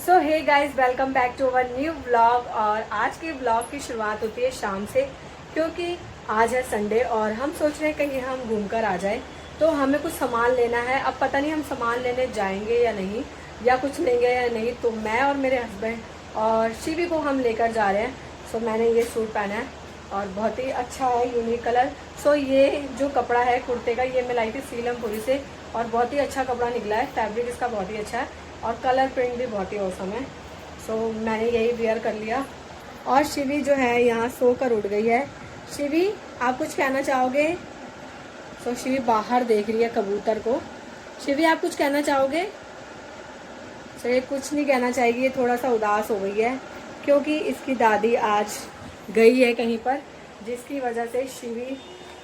So hey guys, welcome back to our new blog. और आज के ब्लॉग की शुरुआत होती है शाम से, क्योंकि आज है संडे और हम सोच रहे हैं कहीं हम घूमकर आ जाए। तो हमें कुछ सामान लेना है। अब पता नहीं हम सामान लेने जाएंगे या नहीं, या कुछ लेंगे या नहीं। तो मैं और मेरे हस्बैंड और शिवी को हम लेकर जा रहे हैं। सो मैंने ये सूट पहना है और बहुत ही अच्छा है, यूनिक कलर। सो ये जो कपड़ा है कुर्ते का, ये मैं लाई थी सीलमपुरी से और बहुत ही अच्छा कपड़ा निकला है। फैब्रिक इसका बहुत ही अच्छा है और कलर प्रिंट भी बहुत ही औसम है। सो मैंने यही वेयर कर लिया। और शिवी जो है यहाँ सोकर उठ गई है। शिवी, आप कुछ कहना चाहोगे? सो शिवी बाहर देख रही है कबूतर को। शिवी, आप कुछ कहना चाहोगे? सो ये कुछ नहीं कहना चाहेगी, ये थोड़ा सा उदास हो गई है क्योंकि इसकी दादी आज गई है कहीं पर, जिसकी वजह से शिवी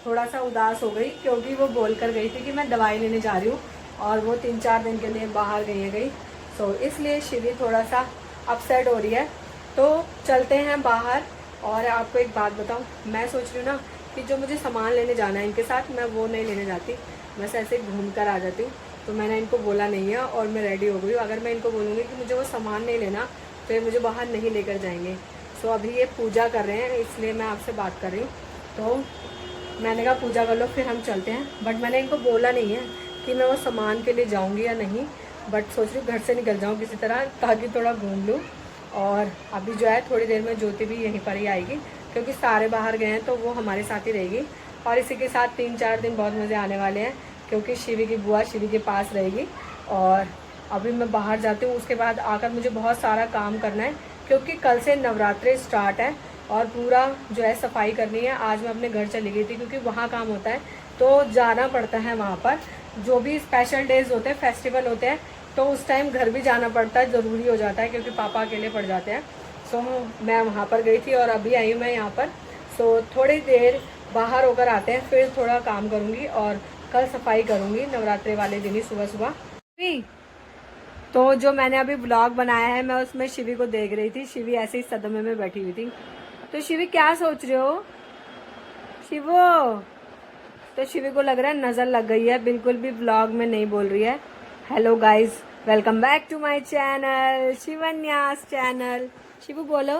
थोड़ा सा उदास हो गई, क्योंकि वो बोल कर गई थी कि मैं दवाई लेने जा रही हूँ और वो 3-4 दिन के लिए बाहर गई। सो इसलिए शिवी थोड़ा सा अपसेट हो रही है। तो चलते हैं बाहर। और आपको एक बात बताऊं, मैं सोच रही हूँ ना कि जो मुझे सामान लेने जाना है इनके साथ, मैं वो नहीं लेने जाती, बस ऐसे घूम कर आ जाती हूँ। तो मैंने इनको बोला नहीं है और मैं रेडी हो गई हूँ। अगर मैं इनको बोलूँगी कि मुझे वो सामान नहीं लेना तो ये मुझे बाहर नहीं लेकर जाएंगे। सो अभी ये पूजा कर रहे हैं, इसलिए मैं आपसे बात कर रही हूँ। तो मैंने कहा पूजा कर लो फिर हम चलते हैं। बट मैंने इनको बोला नहीं है कि मैं वो सामान के लिए जाऊँगी या नहीं, बट सोच रही हूँ घर से निकल जाऊँ किसी तरह, ताकि थोड़ा घूम लूँ। और अभी जो है थोड़ी देर में ज्योति भी यहीं पर ही आएगी, क्योंकि सारे बाहर गए हैं तो वो हमारे साथ ही रहेगी। और इसी के साथ 3-4 दिन बहुत मज़े आने वाले हैं, क्योंकि शिवी की बुआ शिवी के पास रहेगी। और अभी मैं बाहर जाती हूँ, उसके बाद आकर मुझे बहुत सारा काम करना है, क्योंकि कल से नवरात्रि स्टार्ट है और पूरा जो है सफाई करनी है। आज मैं अपने घर चली गई थी क्योंकि वहाँ काम होता है, तो जाना पड़ता है वहाँ पर। जो भी स्पेशल डेज होते हैं, फेस्टिवल होते हैं, तो उस टाइम घर भी जाना पड़ता है, ज़रूरी हो जाता है, क्योंकि पापा अकेले पड़ जाते हैं। सो मैं वहाँ पर गई थी और अभी आई हूँ मैं यहाँ पर। सो थोड़ी देर बाहर होकर आते हैं, फिर थोड़ा काम करूँगी और कल सफाई करूँगी नवरात्रि वाले दिन ही सुबह सुबह। तो जो मैंने अभी ब्लॉग बनाया है, मैं उसमें शिवी को देख रही थी। शिवी ऐसे ही सदमे में बैठी हुई थी। तो शिवी, क्या सोच रहे हो शिवो? तो शिवी को लग रहा है नज़र लग गई है, बिल्कुल भी ब्लॉग में नहीं बोल रही है। Hello guys, welcome back to my channel, Shivanyas channel. Shivu बोलो।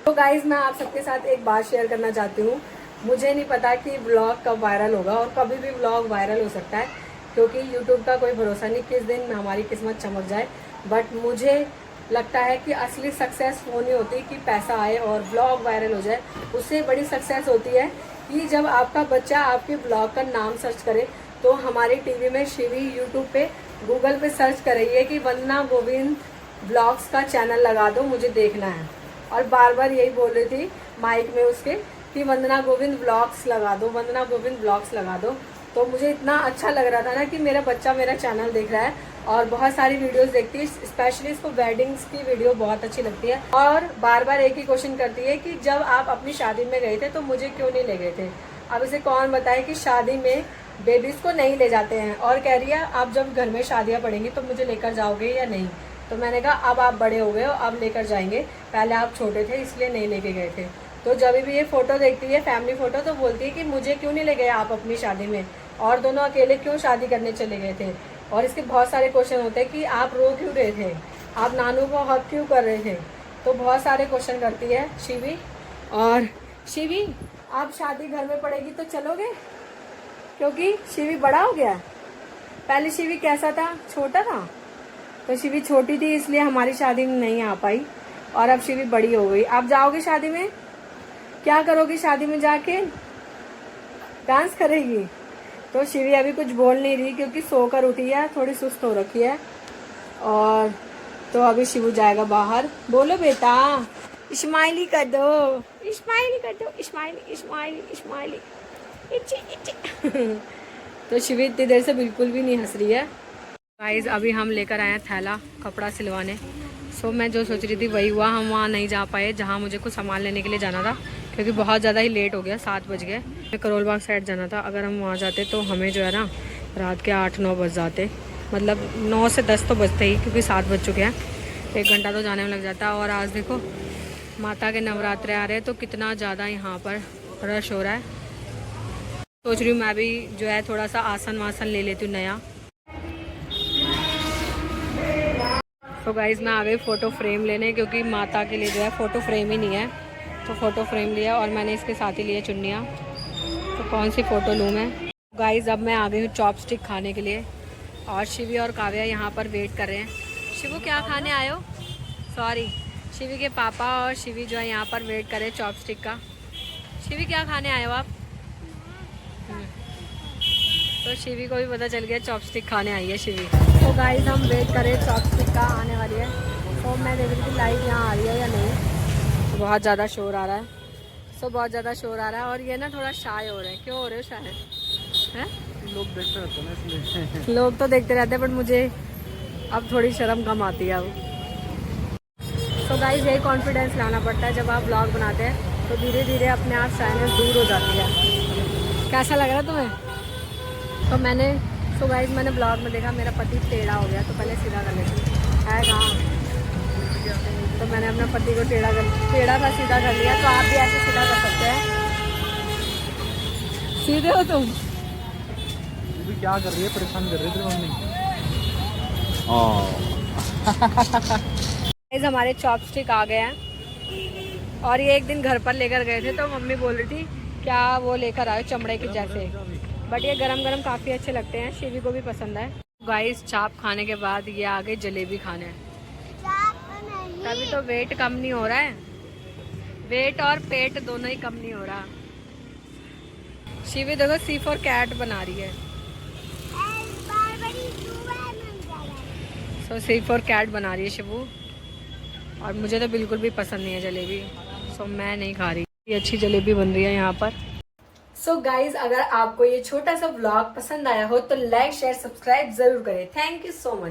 तो गाइस, मैं आप सबके साथ एक बात शेयर करना चाहती हूँ। मुझे नहीं पता कि ब्लॉग कब वायरल होगा, और कभी भी ब्लॉग वायरल हो सकता है, क्योंकि यूट्यूब का कोई भरोसा नहीं किस दिन हमारी किस्मत चमक जाए। बट मुझे लगता है कि असली सक्सेस वो नहीं होती कि पैसा आए और ब्लॉग वायरल हो जाए। उससे बड़ी सक्सेस होती है कि जब आपका बच्चा आपके ब्लॉग का नाम सर्च करे। तो हमारी टीवी में शिवी यूट्यूब पे, गूगल पे सर्च कर रही है कि वंदना गोविंद ब्लॉग्स का चैनल लगा दो, मुझे देखना है। और बार बार यही बोल रही थी माइक में उसके कि वंदना गोविंद ब्लॉग्स लगा दो, वंदना गोविंद ब्लॉग्स लगा दो। तो मुझे इतना अच्छा लग रहा था ना कि मेरा बच्चा मेरा चैनल देख रहा है और बहुत सारी वीडियोस देखती है। स्पेशली इसको वेडिंग्स की वीडियो बहुत अच्छी लगती है और बार बार एक ही क्वेश्चन करती है कि जब आप अपनी शादी में गए थे तो मुझे क्यों नहीं ले गए थे। अब इसे कौन बताए कि शादी में बेबीज को नहीं ले जाते हैं, और कह रही है आप जब घर में शादियाँ पड़ेंगी तो मुझे लेकर जाओगे या नहीं। तो मैंने कहा अब आप बड़े हो गए हो, अब लेकर जाएंगे, पहले आप छोटे थे इसलिए नहीं लेके गए थे। तो जब भी ये फोटो देखती है, फैमिली फोटो, तो बोलती है कि मुझे क्यों नहीं ले गए आप अपनी शादी में, और दोनों अकेले क्यों शादी करने चले गए थे। और इसके बहुत सारे क्वेश्चन होते हैं कि आप रो क्यों रहे थे, आप नानू को हक क्यों कर रहे थे। तो बहुत सारे क्वेश्चन करती है शिवी। और शिवी, आप शादी घर में पड़ेगी तो चलोगे? क्योंकि शिवी बड़ा हो गया। पहले शिवी कैसा था? छोटा था। तो शिवी छोटी थी इसलिए हमारी शादी में नहीं आ पाई, और अब शिवी बड़ी हो गई। आप जाओगे शादी में? क्या करोगी शादी में जाके? डांस करेगी? तो शिवी अभी कुछ बोल नहीं रही क्योंकि सोकर उठी है, थोड़ी सुस्त हो रखी है। और तो अभी शिवू जाएगा बाहर। बोलो बेटा, स्माइली कर दो, स्माइली कर दो, स्माइली स्माइली स्माइली, इची इची। तो शिवी इतनी देर से बिल्कुल भी नहीं हंस रही है। गाइस, अभी हम लेकर आए हैं थैला कपड़ा सिलवाने। सो मैं जो सोच रही थी वही हुआ, हम वहाँ नहीं जा पाए जहाँ मुझे कुछ सामान लेने के लिए जाना था, क्योंकि बहुत ज़्यादा ही लेट हो गया, 7 बज गए। मैं करोल बाग साइड जाना था। अगर हम वहाँ जाते तो हमें जो है ना रात के 8-9 बज जाते, मतलब 9 से 10 तो बजते ही, क्योंकि 7 बज चुके हैं। 1 घंटा तो जाने में लग जाता है। और आज देखो माता के नवरात्रे आ रहे हैं तो कितना ज़्यादा यहाँ पर रश हो रहा है। सोच रही हूँ मैं भी जो है थोड़ा सा आसन वासन ले लेती हूँ नया। तो गाइज मैं आ गई फ़ोटो फ्रेम लेने, क्योंकि माता के लिए जो है फ़ोटो फ्रेम ही नहीं है, तो फ़ोटो फ्रेम लिया और मैंने इसके साथ ही लिए चुन्नियाँ। तो कौन सी फ़ोटो लूँ मैं। गाइज अब मैं आ गई हूँ चॉपस्टिक खाने के लिए, और शिवी और काव्या यहाँ पर वेट कर रहे हैं। शिवू क्या खाने आए हो? सॉरी, शिवी के पापा और शिवी जो है यहाँ पर वेट कर रहे हैं चॉपस्टिक का। शिवी क्या खाने आए हो आप? तो शिवी को भी पता चल गया चॉपस्टिक खाने आई है शिवी। तो गाइस हम वेट करें चॉपस्टिक का आने वाली है। तो मैं देख रही थी लाइट यहाँ आ रही है या नहीं। बहुत ज़्यादा शोर आ रहा है, बहुत ज़्यादा शोर आ रहा है। और ये ना थोड़ा शाय हो रहे हैं। क्यों हो रहे हो शाय? हैं? लोग देखते रहते हैं ना इसलिए। लोग तो देखते रहते हैं, बट मुझे अब थोड़ी शर्म कम आती है अब। तो गाइस यही कॉन्फिडेंस लाना पड़ता है जब आप ब्लॉग बनाते हैं, तो धीरे धीरे अपने आप शाइनेस दूर हो जाती है। कैसा लग रहा है तुम्हें? तो मैंने मैंने ब्लॉग में देखा मेरा पति टेढ़ा हो गया, तो पहले सीधा कर लेती है कहाँ। तो मैंने अपने पति को टेढ़ा था सीधा कर लिया। तो आप भी ऐसे सीधा कर सकते हैं। सीधे हो तुम? भी क्या कर रही है, परेशान कर रही है तेरी मम्मी। हमारे चॉपस्टिक आ गए हैं, और ये एक दिन घर पर लेकर गए थे, तो मम्मी बोल रही थी क्या वो लेकर आए चमड़े के जैसे, बट ये गरम गरम काफ़ी अच्छे लगते हैं, शिवी को भी पसंद है। गाइस चाप खाने के बाद ये आ गए जलेबी खाने। तभी तो वेट कम नहीं हो रहा है, वेट और पेट दोनों ही कम नहीं हो रहा। शिवी देखो C4 कैट बना रही है। सो C4 कैट बना रही है शिवू, और मुझे तो बिल्कुल भी पसंद नहीं है जलेबी, सो मैं नहीं खा रही। ये अच्छी जलेबी बन रही है यहाँ पर। सो गाइज अगर आपको ये छोटा सा व्लॉग पसंद आया हो तो लाइक शेयर सब्सक्राइब जरूर करें। Thank you so much.